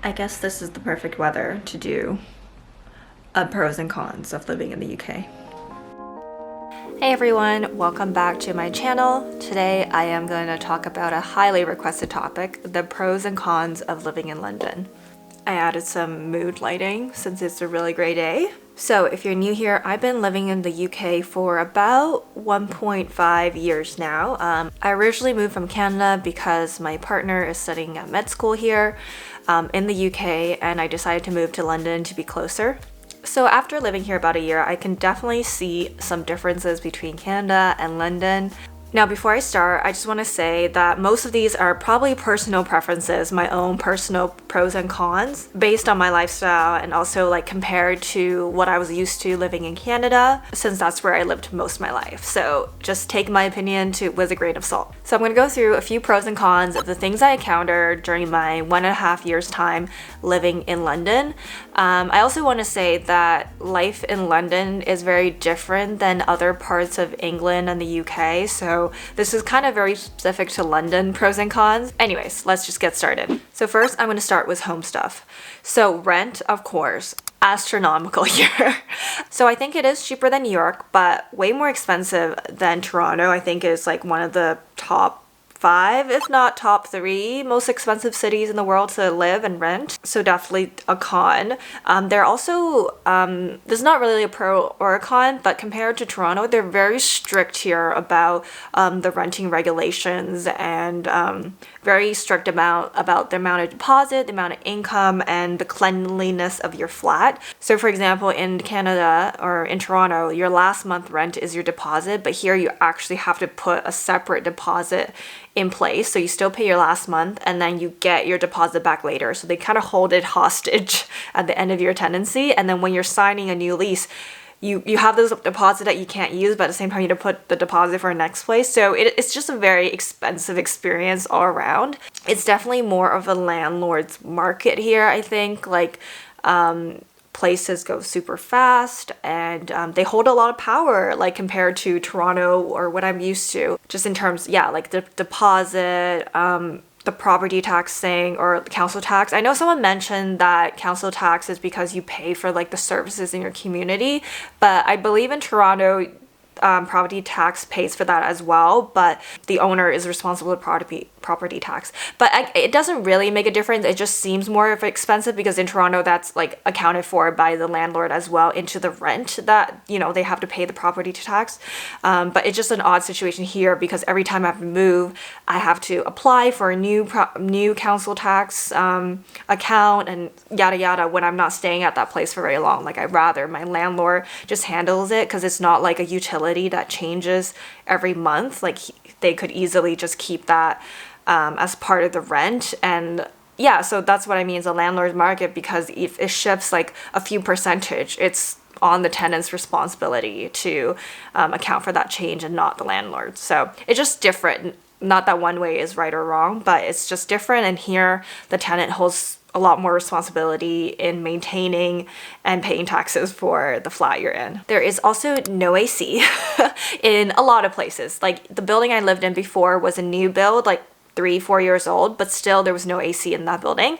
I guess this is the perfect weather to do a pros and cons of living in the UK. Hey everyone, welcome back to my channel. Today I am going to talk about a highly requested topic, the pros and cons of living in London. I added some mood lighting since it's a really great day. So if you're new here, I've been living in the UK for about 1.5 years now. I originally moved from Canada because my partner is studying at med school here in the UK, and I decided to move to London to be closer. So after living here about a year, I can definitely see some differences between Canada and London. Now, before I start, I just want to say that most of these are probably personal preferences, my own personal pros and cons, based on my lifestyle and also like compared to what I was used to living in Canada, since that's where I lived most of my life. So just take my opinion with a grain of salt. So I'm going to go through a few pros and cons of the things I encountered during my 1.5 years time living in London. I also want to say that life in London is very different than other parts of England and the UK. So this is kind of very specific to London pros and cons. Anyways, let's just get started. So first, I'm going to start with home stuff. So rent, of course, astronomical here. So I think it is cheaper than New York, but way more expensive than Toronto. I think is like one of the top 5, if not top 3 most expensive cities in the world to live and rent. So definitely a con. They're also, this is not really a pro or a con, but compared to Toronto, they're very strict here about the renting regulations and very strict about the amount of deposit, the amount of income, and the cleanliness of your flat. So for example, in Canada or in Toronto, your last month rent is your deposit, but here you actually have to put a separate deposit in place. So you still pay your last month and then you get your deposit back later. So they kind of hold it hostage at the end of your tenancy. And then when you're signing a new lease, you have this deposit that you can't use, but at the same time you have to put the deposit for the next place. So it's just a very expensive experience all around. It's definitely more of a landlord's market here, I think. Like, places go super fast and they hold a lot of power, like compared to Toronto or what I'm used to, just in terms, yeah, like the deposit, the property tax thing, or the council tax. I know someone mentioned that council tax is because you pay for like the services in your community, but I believe in Toronto, property tax pays for that as well, but the owner is responsible for property tax. But it doesn't really make a difference. It just seems more of expensive because in Toronto that's like accounted for by the landlord as well into the rent that, you know, they have to pay the property tax. But it's just an odd situation here because every time I have to move, I have to apply for a new council tax account and yada yada when I'm not staying at that place for very long. Like, I'd rather my landlord just handles it because it's not like a utility that changes every month. Like, they could easily just keep that as part of the rent. And yeah, so that's what I mean is a landlord's market, because if it shifts like a few percentage, it's on the tenant's responsibility to account for that change and not the landlord. So it's just different. Not that one way is right or wrong, but it's just different. And here the tenant holds a lot more responsibility in maintaining and paying taxes for the flat you're in. There is also no AC in a lot of places. Like, the building I lived in before was a new build, like 3-4 years old, but still there was no AC in that building.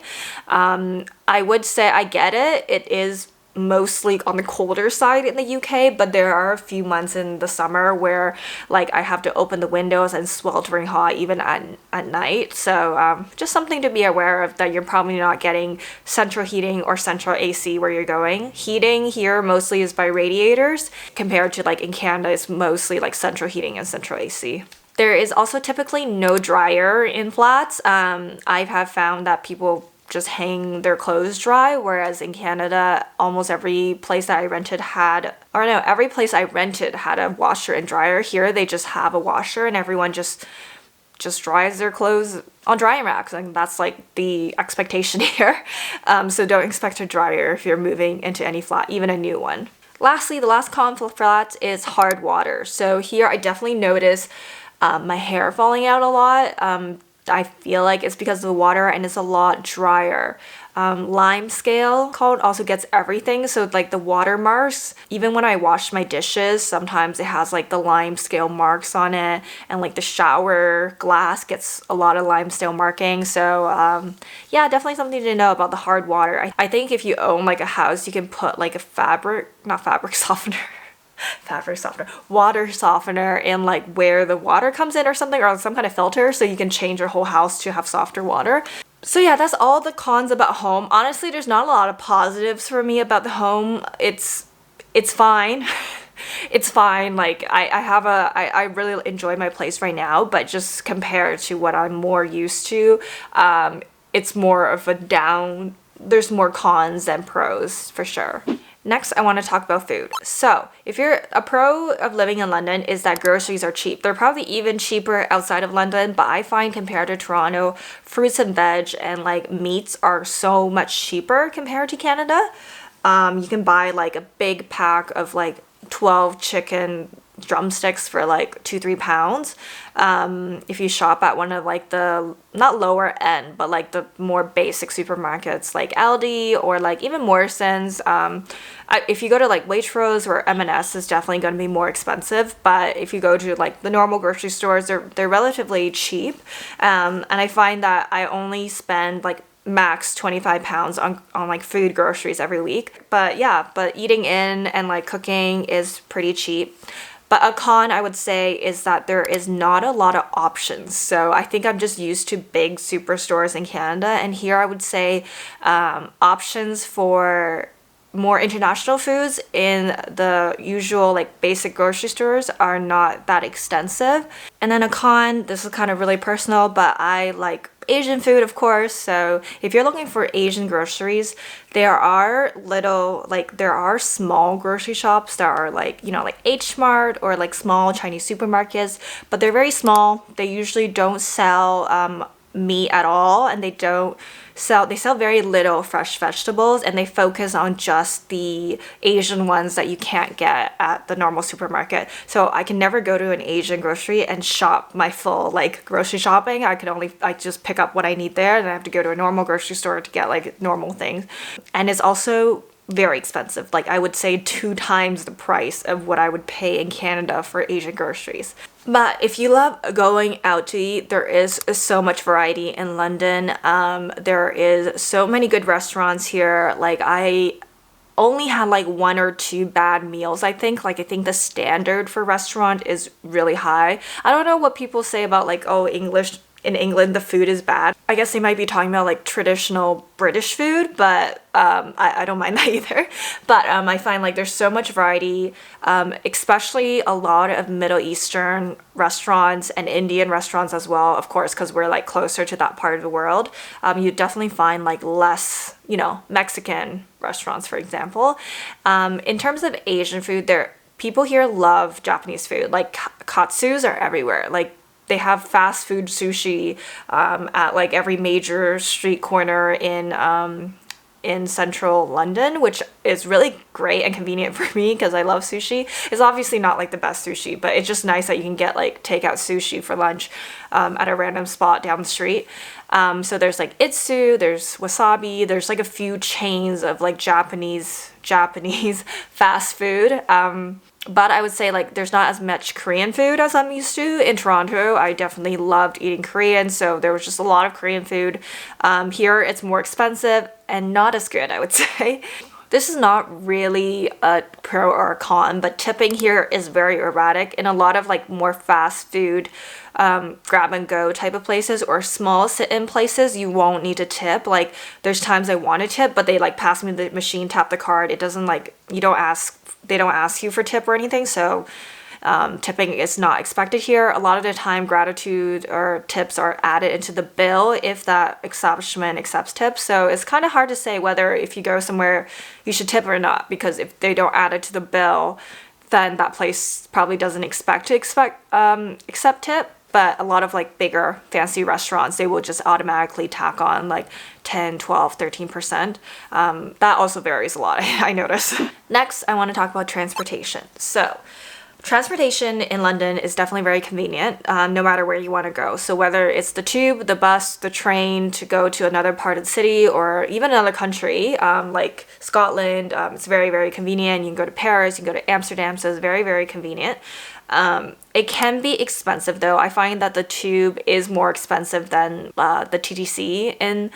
I would say I get it. It is mostly on the colder side in the UK, but there are a few months in the summer where like I have to open the windows and sweltering hot even at night. So just something to be aware of, that you're probably not getting central heating or central AC where you're going. Heating here mostly is by radiators, compared to like in Canada it's mostly like central heating and central AC. There is also typically no dryer in flats. I have found that people just hang their clothes dry, whereas in Canada almost every place I rented had a washer and dryer. Here they just have a washer and everyone just dries their clothes on drying racks, and that's like the expectation here. So don't expect a dryer if you're moving into any flat, even a new one. Lastly, the last con for flats is hard water. So here I definitely notice my hair falling out a lot. I feel like it's because of the water and it's a lot drier. Lime scale called also gets everything, so like the water marks, even when I wash my dishes, sometimes it has like the lime scale marks on it, and like the shower glass gets a lot of lime scale marking. So yeah, definitely something to know about the hard water. I think if you own like a house, you can put like a not fabric softener, water softener in like where the water comes in or something, or some kind of filter, so you can change your whole house to have softer water. So yeah, that's all the cons about home. Honestly, there's not a lot of positives for me about the home. It's fine. It's fine. Like I really enjoy my place right now, but just compared to what I'm more used to, it's more of a down. There's more cons than pros for sure. Next, I want to talk about food. So, if you're a pro of living in London is that groceries are cheap. They're probably even cheaper outside of London, but I find compared to Toronto, fruits and veg and like meats are so much cheaper compared to Canada. You can buy like a big pack of like 12 chicken drumsticks for like 2-3 pounds. If you shop at one of like the not lower end but like the more basic supermarkets like Aldi or like even Morrison's, if you go to like Waitrose or M&S, is definitely going to be more expensive, but if you go to like the normal grocery stores, they're relatively cheap. And I find that I only spend like max 25 pounds on like food groceries every week. But yeah, but eating in and like cooking is pretty cheap. But a con I would say is that there is not a lot of options. So I think I'm just used to big superstores in Canada, and here I would say options for more international foods in the usual like basic grocery stores are not that extensive. And then a con, this is kind of really personal, but I like Asian food, of course. So if you're looking for Asian groceries, there are small grocery shops that are like, you know, like H Mart or like small Chinese supermarkets, but they're very small. They usually don't sell meat at all, and they sell very little fresh vegetables, and they focus on just the Asian ones that you can't get at the normal supermarket. So I can never go to an Asian grocery and shop my full like grocery shopping. I just pick up what I need there, and I have to go to a normal grocery store to get like normal things. And it's also very expensive. Like I would say 2 times the price of what I would pay in Canada for Asian groceries. But if you love going out to eat, there is so much variety in London. There is so many good restaurants here. Like I only had like 1 or 2 bad meals, I think. Like I think the standard for restaurant is really high. I don't know what people say about like, oh, in England the food is bad. I guess they might be talking about like traditional British food, but I don't mind that either. But I find like there's so much variety, especially a lot of Middle Eastern restaurants and Indian restaurants as well, of course, because we're like closer to that part of the world. You definitely find like less, you know, Mexican restaurants, for example. In terms of Asian food, people here love Japanese food. Like katsus are everywhere. Like they have fast food sushi at like every major street corner in central London, which is really great and convenient for me because I love sushi. It's obviously not like the best sushi, but it's just nice that you can get like takeout sushi for lunch at a random spot down the street. So there's like Itsu, there's Wasabi, there's like a few chains of like Japanese fast food. But I would say like there's not as much Korean food as I'm used to. In Toronto, I definitely loved eating Korean, so there was just a lot of Korean food. Here it's more expensive and not as good, I would say. This is not really a pro or a con, but tipping here is very erratic. In a lot of like more fast food, grab and go type of places or small sit-in places, you won't need to tip. Like there's times I want to tip, but they like pass me the machine, tap the card. It doesn't like, they don't ask you for tip or anything. So tipping is not expected here. A lot of the time gratitude or tips are added into the bill if that establishment accepts tips. So it's kind of hard to say whether if you go somewhere you should tip or not, because if they don't add it to the bill, then that place probably doesn't accept tip. But a lot of like bigger fancy restaurants, they will just automatically tack on like 10, 12, 13%. That also varies a lot, I notice. Next, I want to talk about transportation. So Transportation in London is definitely very convenient, no matter where you want to go. So whether it's the tube, the bus, the train to go to another part of the city or even another country, like Scotland, it's very, very convenient. You can go to Paris, you can go to Amsterdam, so it's very, very convenient. It can be expensive though. I find that the tube is more expensive than the TTC in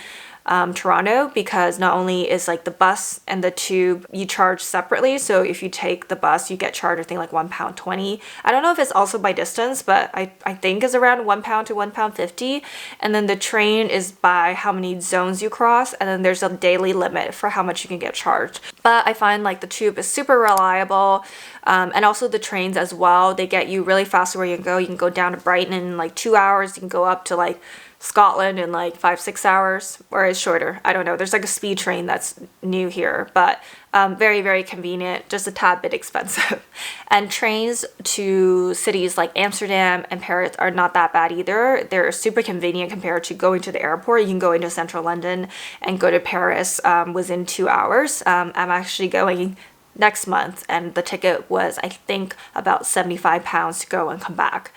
Toronto, because not only is like the bus and the tube you charge separately. So if you take the bus, you get charged I think like £1.20. I don't know if it's also by distance, but I think it's around £1 to £1.50. And then the train is by how many zones you cross, and then there's a daily limit for how much you can get charged. But I find like the tube is super reliable, and also the trains as well. They get you really fast where you can go. You can go down to Brighton in like 2 hours. You can go up to like Scotland in like 5-6 hours, or it's shorter. I don't know. There's like a speed train that's new here, but very, very convenient, just a tad bit expensive. And trains to cities like Amsterdam and Paris are not that bad either. They're super convenient compared to going to the airport. You can go into central London and go to Paris within 2 hours. I'm actually going next month, and the ticket was I think about £75 to go and come back.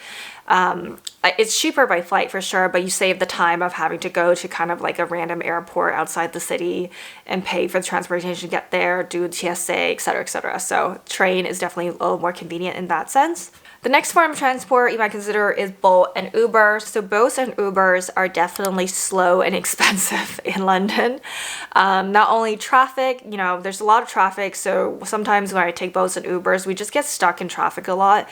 It's cheaper by flight for sure, but you save the time of having to go to kind of like a random airport outside the city and pay for the transportation to get there, do TSA, etc., etc. So train is definitely a little more convenient in that sense. The next form of transport you might consider is Bolt and Uber. So Bolts and Ubers are definitely slow and expensive in London. Not only traffic, you know, there's a lot of traffic. So sometimes when I take Bolts and Ubers, we just get stuck in traffic a lot.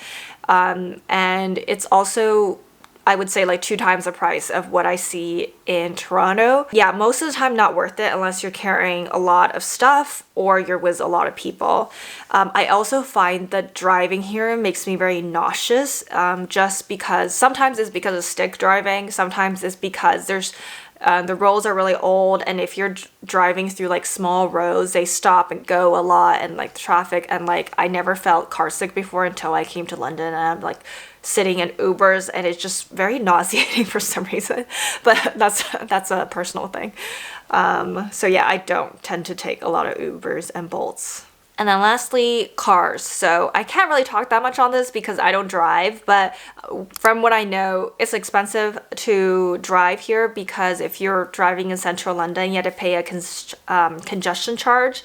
And it's also, I would say, like 2 times the price of what I see in Toronto. Yeah, most of the time not worth it unless you're carrying a lot of stuff or you're with a lot of people. I also find that driving here makes me very nauseous, just because sometimes it's because of stick driving, sometimes it's because there's the roads are really old, and if you're driving through like small roads, they stop and go a lot, and like the traffic, and like I never felt car sick before until I came to London, and I'm like sitting in Ubers and it's just very nauseating for some reason, but that's a personal thing. So yeah, I don't tend to take a lot of Ubers and Bolts. And then lastly, cars. So I can't really talk that much on this because I don't drive, but from what I know, it's expensive to drive here because if you're driving in central London, you have to pay a congestion charge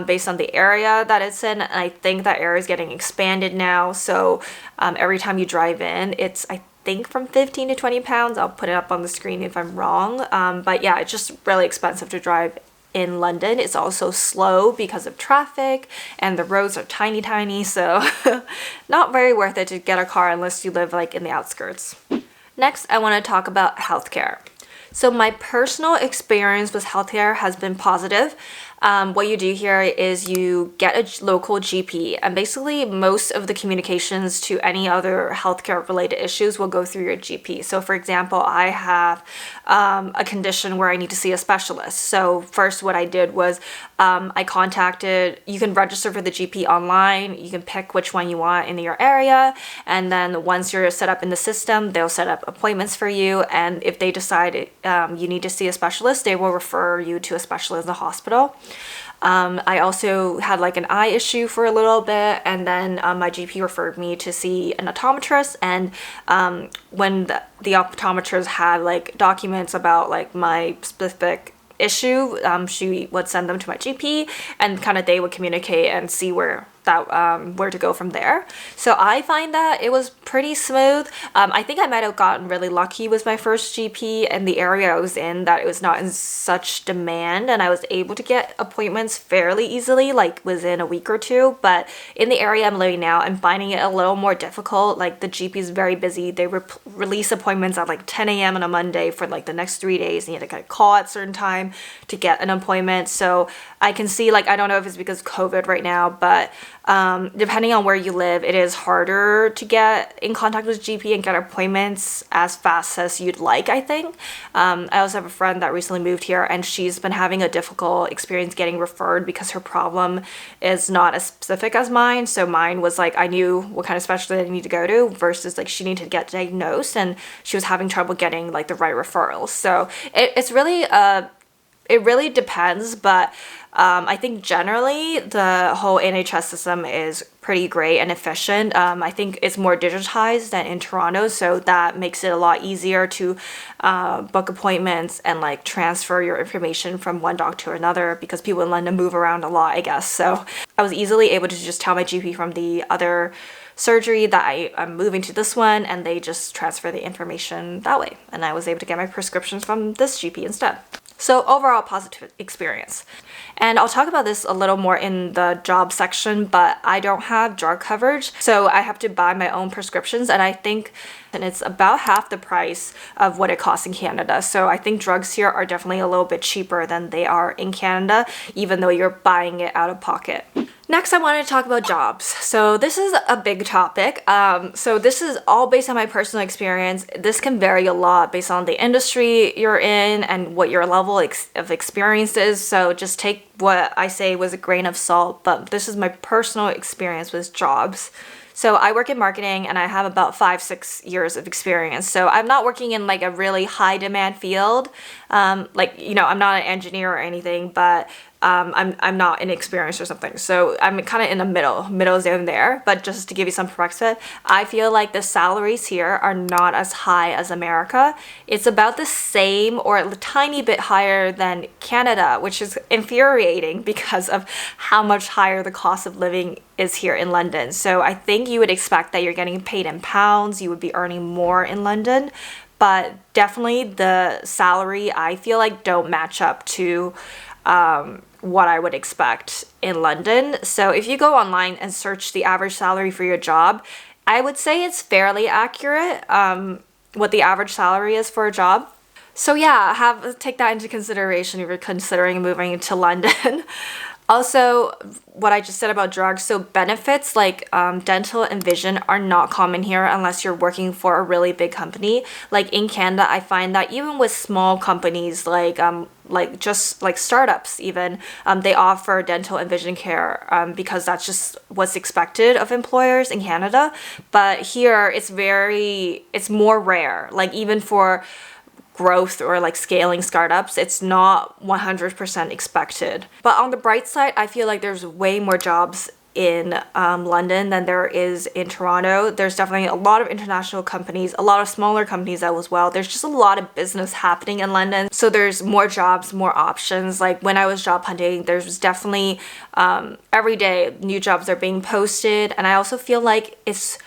based on the area that it's in. And I think that area is getting expanded now. So every time you drive in, it's, I think from 15 to 20 pounds. I'll put it up on the screen if I'm wrong. But yeah, it's just really expensive to drive in London. It's also slow because of traffic and the roads are tiny, so not very worth it to get a car unless you live like in the outskirts. Next, I want to talk about healthcare. So my personal experience with healthcare has been positive. What you do here is you get a local GP, and basically most of the communications to any other healthcare related issues will go through your GP. So for example, I have a condition where I need to see a specialist. So first what I did was I contacted, you can register for the GP online, you can pick which one you want in your area, and then once you're set up in the system, they'll set up appointments for you, and if they decide you need to see a specialist, they will refer you to a specialist in the hospital. I also had like an eye issue for a little bit, and then my GP referred me to see an optometrist, and when the optometrist had like documents about like my specific issue, she would send them to my GP, and kind of they would communicate and see where to go from there. So I find that it was pretty smooth. I think I might have gotten really lucky with my first GP and the area I was in, that it was not in such demand, and I was able to get appointments fairly easily, like within a week or two. But in the area I'm living now, I'm finding it a little more difficult. Like the GP is very busy. They release appointments at like 10 a.m. on a Monday for like the next 3 days, and you have to kind of call at a certain time to get an appointment. So I can see, like, I don't know if it's because of COVID right now, but depending on where you live, it is harder to get in contact with GP and get appointments as fast as you'd like, I think. I also have a friend that recently moved here, and she's been having a difficult experience getting referred because her problem is not as specific as mine. So mine was like, I knew what kind of specialist I need to go to, versus like she needed to get diagnosed, and she was having trouble getting like the right referrals. So it's really it really depends, but I think generally the whole NHS system is pretty great and efficient. I think it's more digitized than in Toronto, so that makes it a lot easier to book appointments and like transfer your information from one doctor to another, because people in London move around a lot, I guess. So I was easily able to just tell my GP from the other surgery that I'm moving to this one, and they just transfer the information that way. And I was able to get my prescriptions from this GP instead. So overall, positive experience. And I'll talk about this a little more in the job section, but I don't have drug coverage, so I have to buy my own prescriptions, and I think it's about half the price of what it costs in Canada. So I think drugs here are definitely a little bit cheaper than they are in Canada, even though you're buying it out of pocket. Next, I wanted to talk about jobs. So this is a big topic. So this is all based on my personal experience. This can vary a lot based on the industry you're in and what your level of experience is. So just take what I say with a grain of salt, but this is my personal experience with jobs. So I work in marketing and I have about 5-6 years of experience. So I'm not working in like a really high demand field. I'm not an engineer or anything, but I'm not inexperienced or something. So I'm kind of in the middle zone there. But just to give you some perspective, I feel like the salaries here are not as high as America. It's about the same or a tiny bit higher than Canada, which is infuriating because of how much higher the cost of living is here in London. So I think you would expect that you're getting paid in pounds, you would be earning more in London. But definitely the salary, I feel like, don't match up to what I would expect in London. So if you go online and search the average salary for your job, I would say it's fairly accurate, what the average salary is for a job. So yeah, take that into consideration if you're considering moving to London. Also, what I just said about drugs, so benefits like dental and vision are not common here unless you're working for a really big company. Like in Canada, I find that even with small companies like just like startups even, they offer dental and vision care because that's just what's expected of employers in Canada. But here it's more rare. Like even for growth or like scaling startups, it's not 100% expected. But on the bright side, I feel like there's way more jobs in London than there is in Toronto. There's definitely a lot of international companies, a lot of smaller companies as well. There's just a lot of business happening in London. So there's more jobs, more options. Like when I was job hunting, there's definitely every day new jobs are being posted. And I also feel like this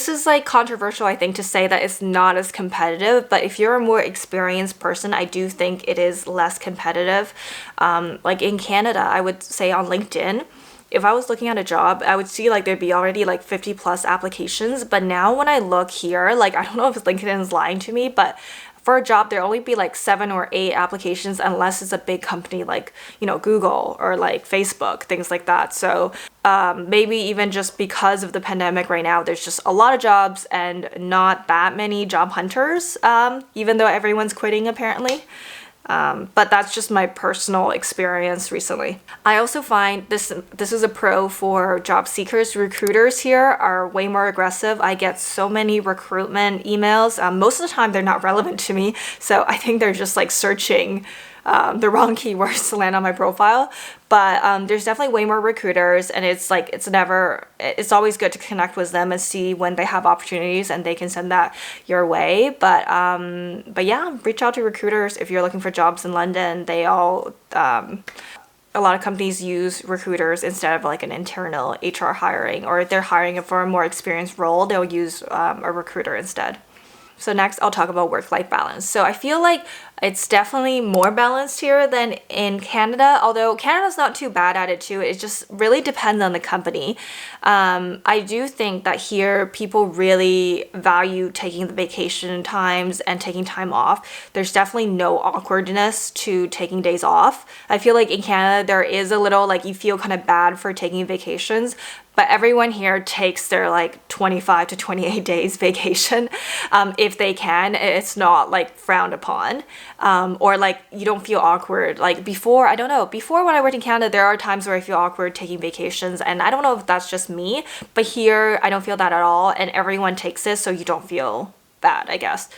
is like controversial, I think, to say that it's not as competitive, but if you're a more experienced person, I do think it is less competitive. Like in Canada, I would say on LinkedIn, if I was looking at a job, I would see like there'd be already like 50 plus applications. But now when I look here, like I don't know if LinkedIn is lying to me, but for a job, there'll only be like 7 or 8 applications unless it's a big company like, Google or like Facebook, things like that. So maybe even just because of the pandemic right now, there's just a lot of jobs and not that many job hunters, even though everyone's quitting apparently. But that's just my personal experience recently. I also find this is a pro for job seekers. Recruiters here are way more aggressive. I get so many recruitment emails. Most of the time they're not relevant to me, so I think they're just like searching the wrong keywords to land on my profile. But there's definitely way more recruiters, and it's always good to connect with them and see when they have opportunities and they can send that your way. But yeah, reach out to recruiters if you're looking for jobs in London. They all a lot of companies use recruiters instead of like an internal HR hiring, or if they're hiring for a more experienced role, they'll use a recruiter instead. So next, I'll talk about work-life balance. So I feel like it's definitely more balanced here than in Canada, although Canada's not too bad at it too. It just really depends on the company. I do think that here people really value taking the vacation times and taking time off. There's definitely no awkwardness to taking days off. I feel like in Canada, there is a little like you feel kind of bad for taking vacations, but everyone here takes their like 25 to 28 days vacation if they can. It's not like frowned upon, or like you don't feel awkward. Like before when I worked in Canada, there are times where I feel awkward taking vacations, and I don't know if that's just me, but here I don't feel that at all, and everyone takes it, so you don't feel bad, I guess.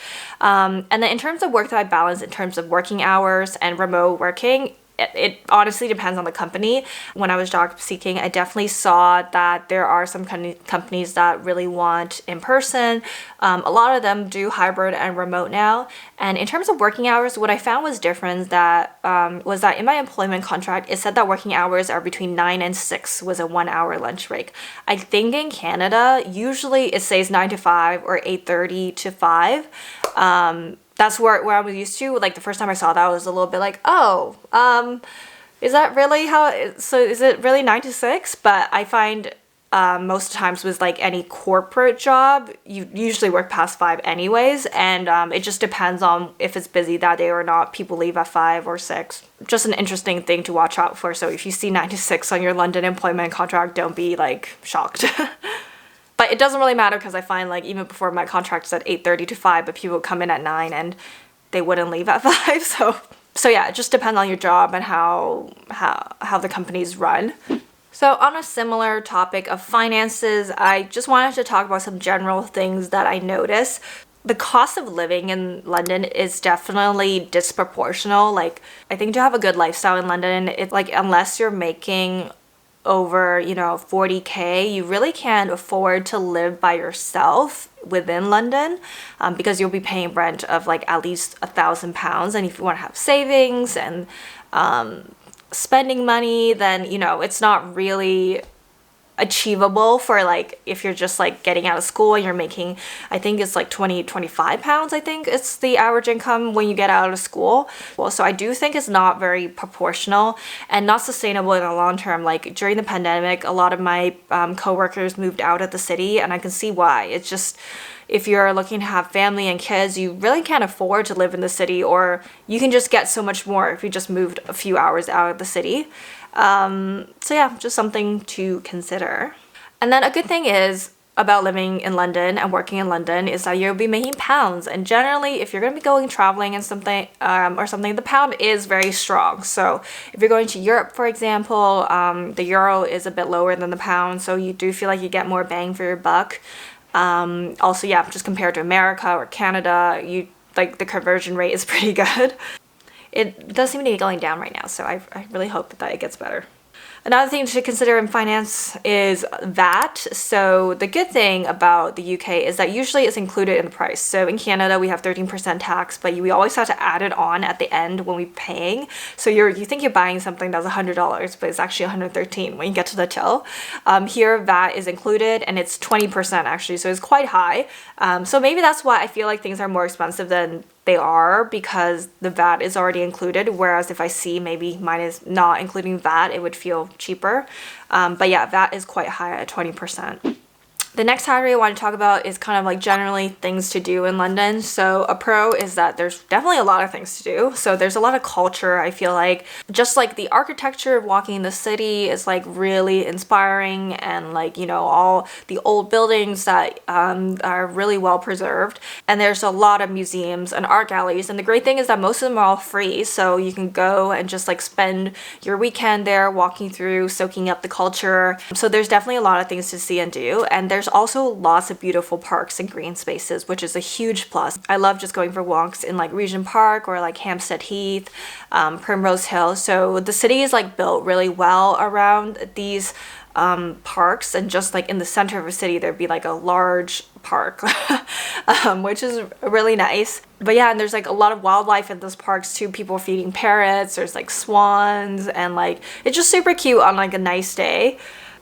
And then in terms of work-life balance, in terms of working hours and remote working, it honestly depends on the company. When I was job seeking, I definitely saw that there are some companies that really want in person. A lot of them do hybrid and remote now. And in terms of working hours, what I found was different. That was that in my employment contract, it said that working hours are between 9 and 6 was a 1 hour lunch break. I think in Canada, usually it says 9 to 5 or 8:30 to 5. That's where I was used to. Like the first time I saw that, I was a little bit like, oh, is that really so is it really 9 to 6? But I find most times with like any corporate job, you usually work past 5 anyways. And it just depends on if it's busy that day or not. People leave at 5 or 6. Just an interesting thing to watch out for. So if you see 9 to 6 on your London employment contract, don't be like shocked. But it doesn't really matter because I find like even before my contract said 8:30 to 5, but people come in at 9 and they wouldn't leave at 5. So yeah, it just depends on your job and how the companies run. So on a similar topic of finances, I just wanted to talk about some general things that I noticed. The cost of living in London is definitely disproportional. Like I think to have a good lifestyle in London, it's like unless you're making over 40K, you really can't afford to live by yourself within London, because you'll be paying rent of like at least £1,000. And if you want to have savings and spending money, then it's not really achievable for like if you're just like getting out of school and you're making, I think it's like 25 pounds, I think it's the average income when you get out of school. Well, so I do think it's not very proportional and not sustainable in the long term. Like during the pandemic, a lot of my coworkers moved out of the city, and I can see why. It's just, if you're looking to have family and kids, you really can't afford to live in the city, or you can just get so much more if you just moved a few hours out of the city. So yeah, just something to consider. And then a good thing is about living in London and working in London is that you'll be making pounds. And generally, if you're going to be going traveling and something, the pound is very strong. So if you're going to Europe, for example, the euro is a bit lower than the pound. So you do feel like you get more bang for your buck. Also, yeah, just compared to America or Canada, the conversion rate is pretty good. It does seem to be going down right now, so I really hope that it gets better. Another thing to consider in finance is VAT. So the good thing about the UK is that usually it's included in the price. So in Canada, we have 13% tax, but we always have to add it on at the end when we're paying. So you think you're buying something that's $100, but it's actually $113 when you get to the till. Here, VAT is included, and it's 20% actually, so it's quite high. So maybe that's why I feel like things are more expensive than they are, because the VAT is already included, whereas if I see maybe mine is not including VAT, it would feel cheaper. But yeah, VAT is quite high at 20%. The next category I want to talk about is kind of like generally things to do in London. So a pro is that there's definitely a lot of things to do. So there's a lot of culture. I feel like just like the architecture of walking the city is like really inspiring, and like, all the old buildings that are really well preserved. And there's a lot of museums and art galleries. And the great thing is that most of them are all free. So you can go and just like spend your weekend there walking through, soaking up the culture. So there's definitely a lot of things to see and do. And there's also lots of beautiful parks and green spaces, which is a huge plus. I love just going for walks in like Regent Park or like Hampstead Heath, Primrose Hill. So the city is like built really well around these parks, and just like in the center of a city there'd be like a large park, which is really nice. But yeah, and there's like a lot of wildlife in those parks too. People feeding parrots, there's like swans, and like it's just super cute on like a nice day.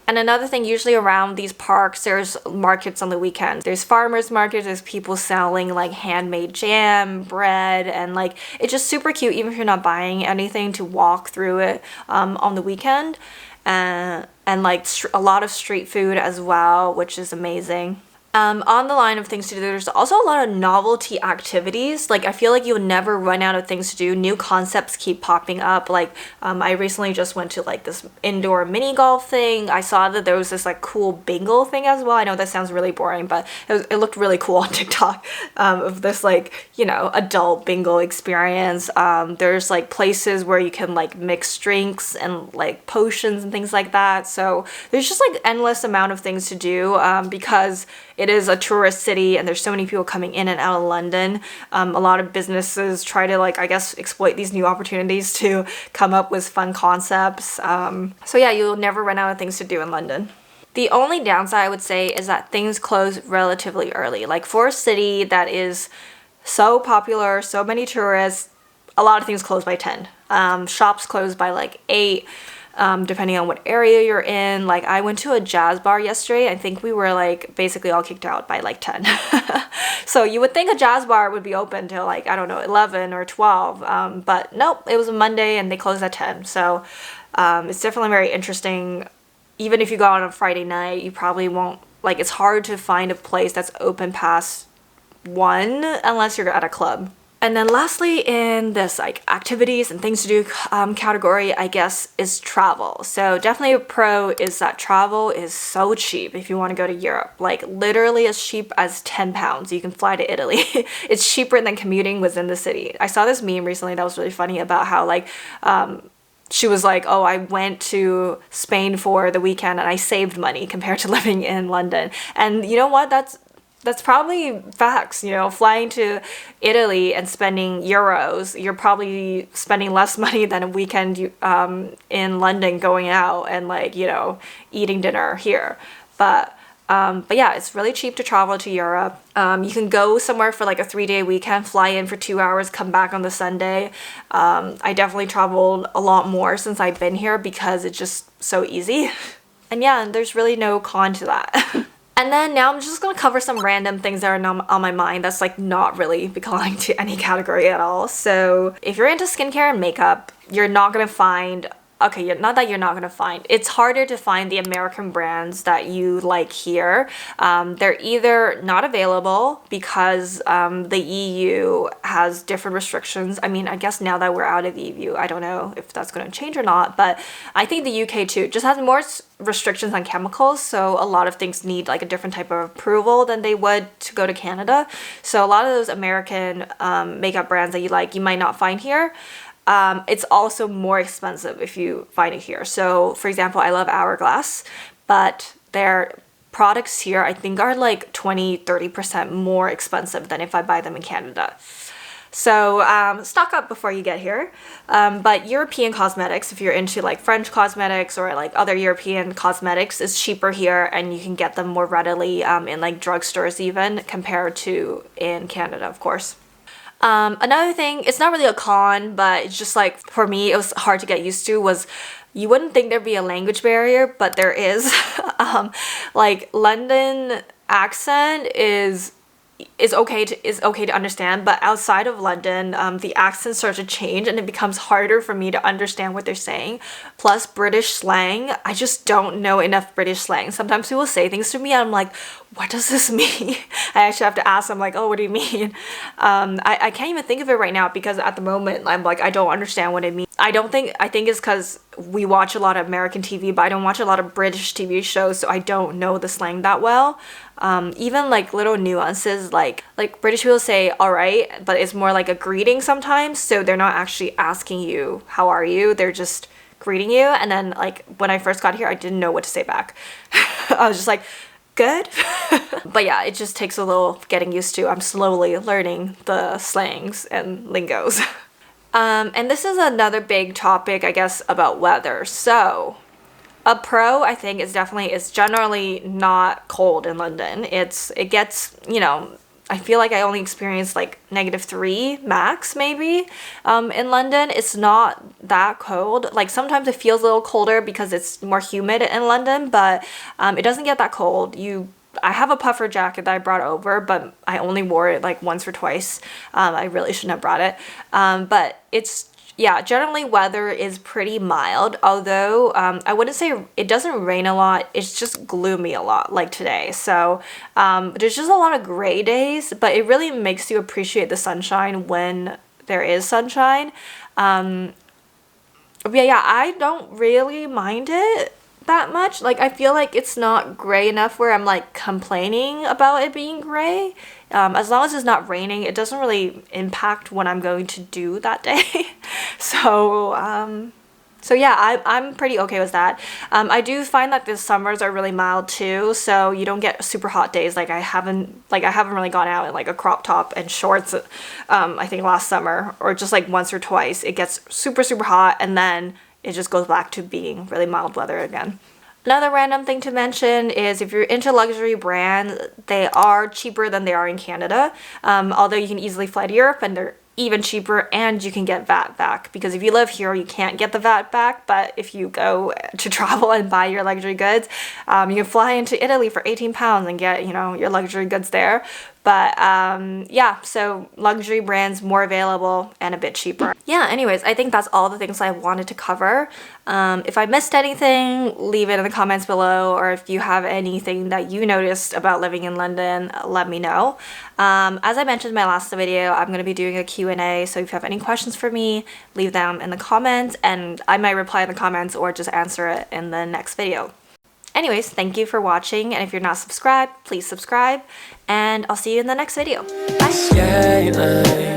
And another thing, usually around these parks, there's markets on the weekends. There's farmers markets, there's people selling like handmade jam, bread, and like it's just super cute, even if you're not buying anything, to walk through it on the weekend. And like a lot of street food as well, which is amazing. On the line of things to do, there's also a lot of novelty activities. Like I feel like you'll never run out of things to do. New concepts keep popping up. Like I recently just went to like this indoor mini golf thing. I saw that there was this like cool bingo thing as well. I know that sounds really boring, but it looked really cool on TikTok, of this like, adult bingo experience. There's like places where you can like mix drinks and like potions and things like that. So there's just like endless amount of things to do, because it is a tourist city and there's so many people coming in and out of London. A lot of businesses try to, like, I guess, exploit these new opportunities to come up with fun concepts. So yeah, you'll never run out of things to do in London. The only downside I would say is that things close relatively early. Like, for a city that is so popular, so many tourists, a lot of things close by 10. Shops close by like 8, depending on what area you're in. Like, I went to a jazz bar yesterday. I think we were like basically all kicked out by like 10. So you would think a jazz bar would be open till like, I don't know, 11 or 12. But nope, it was a Monday and they closed at 10. So it's definitely very interesting. Even if you go out on a Friday night, you probably won't, like, it's hard to find a place that's open past 1 unless you're at a club. And then lastly, in this like activities and things to do category, I guess, is travel. So definitely a pro is that travel is so cheap if you want to go to Europe. Like, literally as cheap as 10 pounds. You can fly to Italy. It's cheaper than commuting within the city. I saw this meme recently that was really funny about how, like, she was like, oh, I went to Spain for the weekend and I saved money compared to living in London. And you know what? That's probably facts. You know, flying to Italy and spending euros, you're probably spending less money than a weekend in London going out and, like, you know, eating dinner here. But yeah, it's really cheap to travel to Europe. You can go somewhere for like a 3-day weekend, fly in for 2 hours, come back on the Sunday. I definitely traveled a lot more since I've been here because it's just so easy. And yeah, there's really no con to that. And then now I'm just gonna cover some random things that are on my mind that's like not really belonging to any category at all. So if you're into skincare and makeup, you're not gonna find, okay, not that you're not gonna find, it's harder to find the American brands that you like here. They're either not available because the EU has different restrictions. I mean, I guess now that we're out of the EU, I don't know if that's gonna change or not, but I think the UK too just has more restrictions on chemicals, so a lot of things need like a different type of approval than they would to go to Canada. So a lot of those American makeup brands that you like, you might not find here. It's also more expensive if you find it here. So for example, I love Hourglass, but their products here I think are like 20-30% more expensive than if I buy them in Canada. So stock up before you get here. But European cosmetics, if you're into like French cosmetics or like other European cosmetics, is cheaper here and you can get them more readily in like drugstores even compared to in Canada, of course. Another thing, it's not really a con, but it's just like, for me, it was hard to get used to, was you wouldn't think there'd be a language barrier, but there is. Like, London accent is okay to understand, but outside of London, the accents start to change and it becomes harder for me to understand what they're saying. Plus British slang, I just don't know enough British slang. Sometimes people say things to me and I'm like, what does this mean? I actually have to ask them, like, oh, what do you mean? I can't even think of it right now because at the moment I'm like, I don't understand what it means. I think it's because we watch a lot of American TV, but I don't watch a lot of British TV shows, so I don't know the slang that well. Even like little nuances, like British people say all right, but it's more like a greeting sometimes, so they're not actually asking you how are you, they're just greeting you. And then like when I first got here, I didn't know what to say back. I was just like, good. But yeah, it just takes a little getting used to. I'm slowly learning the slangs and lingos. And this is another big topic, I guess, about weather. So a pro, I think, is generally not cold in London. It gets, you know, I feel like I only experienced like -3 max maybe in London. It's not that cold. Like sometimes it feels a little colder because it's more humid in London, but it doesn't get that cold. I have a puffer jacket that I brought over, but I only wore it like once or twice. I really shouldn't have brought it. But yeah, generally weather is pretty mild, although I wouldn't say it doesn't rain a lot. It's just gloomy a lot, like today. So there's just a lot of gray days, but it really makes you appreciate the sunshine when there is sunshine. Yeah, I don't really mind it that much. Like, I feel like it's not gray enough where I'm like complaining about it being gray. As long as it's not raining, it doesn't really impact what I'm going to do that day. So So yeah, I'm pretty okay with that. I do find that the summers are really mild too, so you don't get super hot days. Like I haven't really gone out in like a crop top and shorts. I think last summer, or just like once or twice. It gets super hot, and then it just goes back to being really mild weather again. Another random thing to mention is if you're into luxury brands, they are cheaper than they are in Canada. Although you can easily fly to Europe and they're even cheaper, and you can get VAT back, because if you live here you can't get the VAT back, but if you go to travel and buy your luxury goods, you can fly into Italy for 18 pounds and get, you know, your luxury goods there. But yeah, so luxury brands more available and a bit cheaper. Yeah, anyways, I think that's all the things I wanted to cover. If I missed anything, leave it in the comments below, or if you have anything that you noticed about living in London, let me know. As I mentioned in my last video, I'm going to be doing a Q&A, so if you have any questions for me, leave them in the comments, and I might reply in the comments or just answer it in the next video. Anyways, thank you for watching, and if you're not subscribed, please subscribe, and I'll see you in the next video. Bye!